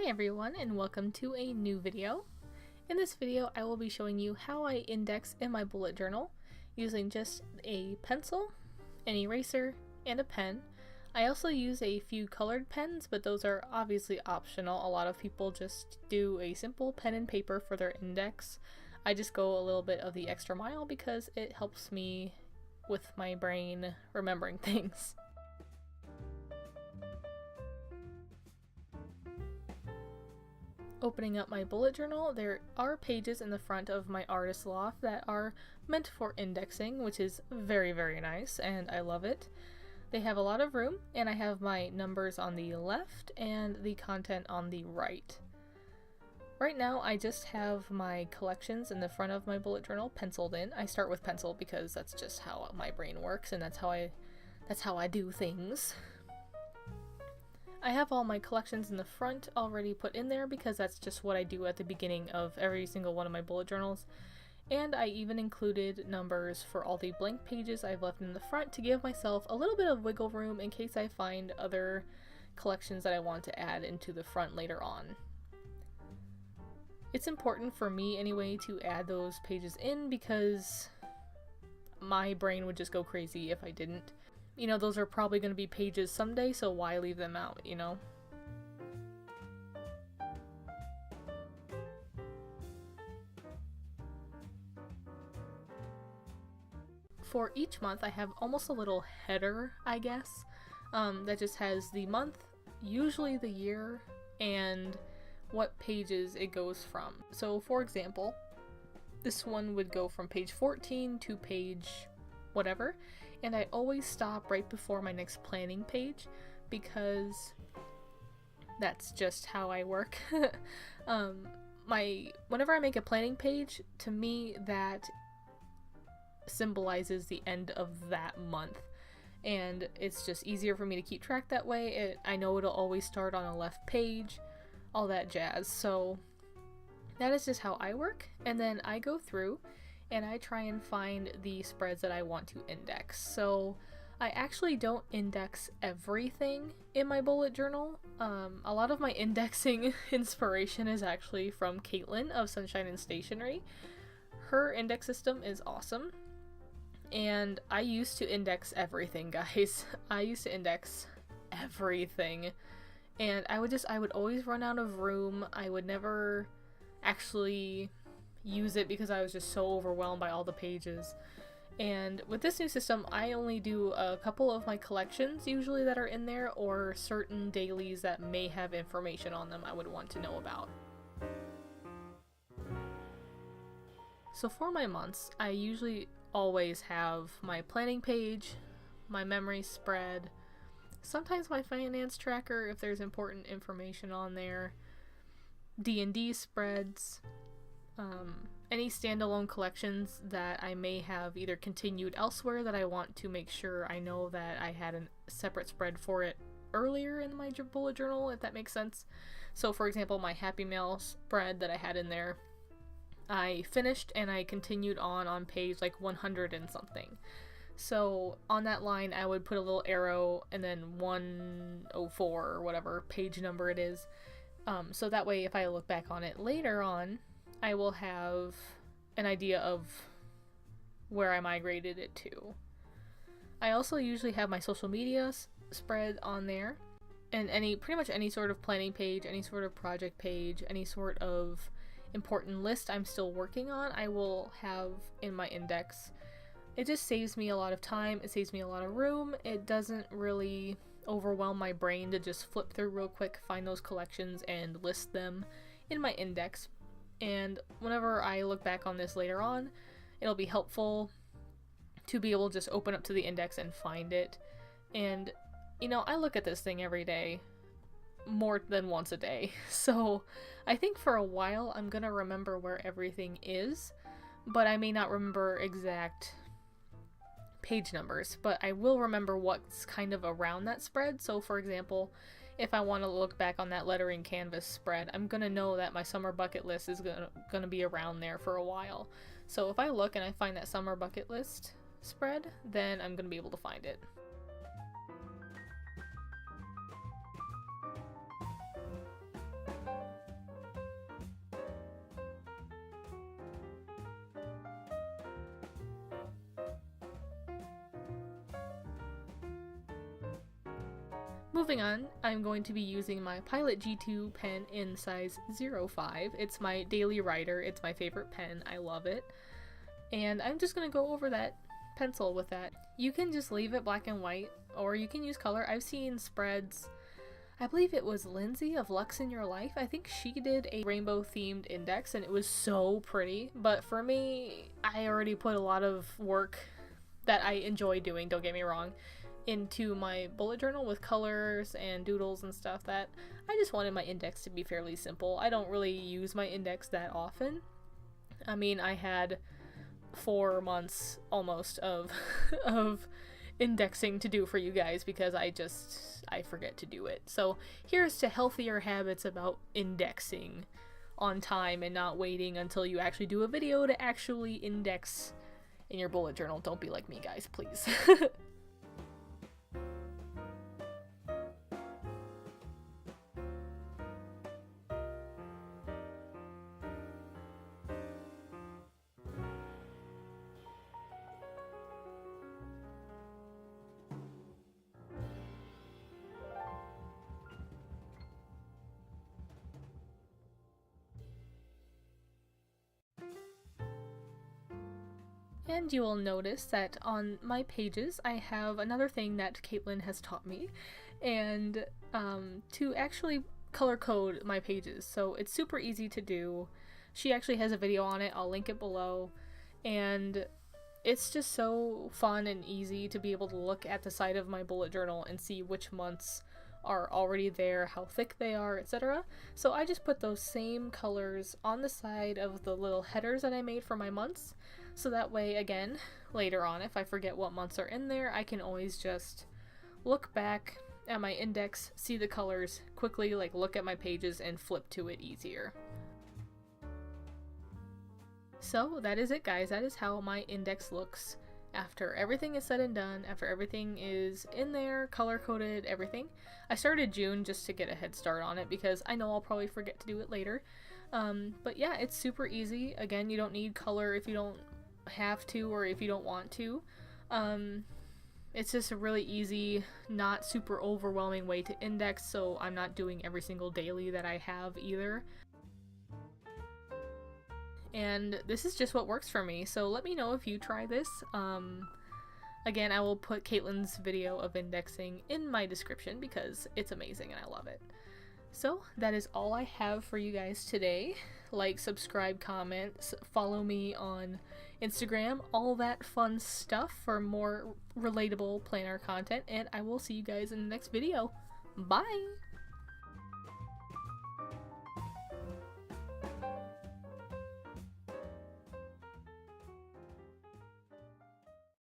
everyone, and welcome to a new video. In this video I will be showing you how I index in my bullet journal using just a pencil, an eraser, and a pen. I also use a few colored pens, but those are obviously optional. A lot of people just do a simple pen and paper for their index. I just go a little bit of the extra mile because it helps me with my brain remembering things. Opening up my bullet journal, there are pages in the front of my artist loft that are meant for indexing, which is very, very nice, and I love it. They have a lot of room, and I have my numbers on the left and the content on the right. Right now, I just have my collections in the front of my bullet journal penciled in. I start with pencil because that's just how my brain works, and that's how I do things. I have all my collections in the front already put in there because that's just what I do at the beginning of every single one of my bullet journals. And I even included numbers for all the blank pages I've left in the front to give myself a little bit of wiggle room in case I find other collections that I want to add into the front later on. It's important for me anyway to add those pages in because my brain would just go crazy if I didn't. You know, those are probably going to be pages someday, so why leave them out, you know? For each month, I have almost a little header, I guess, that just has the month, usually the year, and what pages it goes from. So, for example, this one would go from page 14 to page whatever, and I always stop right before my next planning page because that's just how I work. Whenever I make a planning page, to me that symbolizes the end of that month, and it's just easier for me to keep track that way. I know it'll always start on a left page, all that jazz. So that is just how I work, and then I go through and I try and find the spreads that I want to index. So I actually don't index everything in my bullet journal. A lot of my indexing inspiration is actually from Caitlin of Sunshine and Stationery. Her index system is awesome, and I used to index everything, guys. I used to index everything, and I would always run out of room. I would never actually use it because I was just so overwhelmed by all the pages. And with this new system, I only do a couple of my collections usually that are in there, or certain dailies that may have information on them I would want to know about. So for my months, I usually always have my planning page, my memory spread, sometimes my finance tracker if there's important information on there, D&D spreads, any standalone collections that I may have either continued elsewhere that I want to make sure I know that I had a separate spread for it earlier in my bullet journal, if that makes sense. So for example, my Happy Mail spread that I had in there, I finished and I continued on page like 100 and something. So on that line I would put a little arrow and then 104 or whatever page number it is. So that way if I look back on it later on, I will have an idea of where I migrated it to. I also usually have my social media spread on there, and pretty much any sort of planning page, any sort of project page, any sort of important list I'm still working on, I will have in my index. It just saves me a lot of time, it saves me a lot of room, it doesn't really overwhelm my brain to just flip through real quick, find those collections, and list them in my index. And whenever I look back on this later on, it'll be helpful to be able to just open up to the index and find it. And, you know, I look at this thing every day, more than once a day. So I think for a while I'm gonna remember where everything is, but I may not remember exact page numbers, but I will remember what's kind of around that spread. So for example, if I want to look back on that lettering canvas spread, I'm gonna know that my summer bucket list is gonna be around there for a while. So if I look and I find that summer bucket list spread, then I'm gonna be able to find it. Moving on, I'm going to be using my Pilot G2 pen in size 05. It's my daily writer. It's my favorite pen. I love it. And I'm just going to go over that pencil with that. You can just leave it black and white, or you can use color. I've seen spreads. I believe it was Lindsay of Lux in Your Life. I think she did a rainbow themed index and it was so pretty. But for me, I already put a lot of work that I enjoy doing, don't get me wrong, into my bullet journal with colors and doodles and stuff, that I just wanted my index to be fairly simple. I don't really use my index that often. I mean, I had 4 months almost of indexing to do for you guys because I forget to do it. So here's to healthier habits about indexing on time and not waiting until you actually do a video to actually index in your bullet journal. Don't be like me, guys, please. And you will notice that on my pages I have another thing that Caitlin has taught me, and to actually color code my pages. So it's super easy to do. She actually has a video on it, I'll link it below, and it's just so fun and easy to be able to look at the side of my bullet journal and see which months are already there, how thick they are, etc. So I just put those same colors on the side of the little headers that I made for my months. So that way, again, later on, if I forget what months are in there, I can always just look back at my index, see the colors, quickly like look at my pages and flip to it easier. So that is it, guys. That is how my index looks after everything is said and done, after everything is in there, color-coded, everything. I started June just to get a head start on it because I know I'll probably forget to do it later. But yeah, it's super easy. Again, you don't need color if you don't have to or if you don't want to. It's just a really easy, not super overwhelming way to index, so I'm not doing every single daily that I have either. And this is just what works for me, so let me know if you try this. Again, I will put Caitlin's video of indexing in my description because it's amazing and I love it. So that is all I have for you guys today. Like, subscribe, comment, follow me on Instagram, all that fun stuff for more relatable planner content, and I will see you guys in the next video. Bye!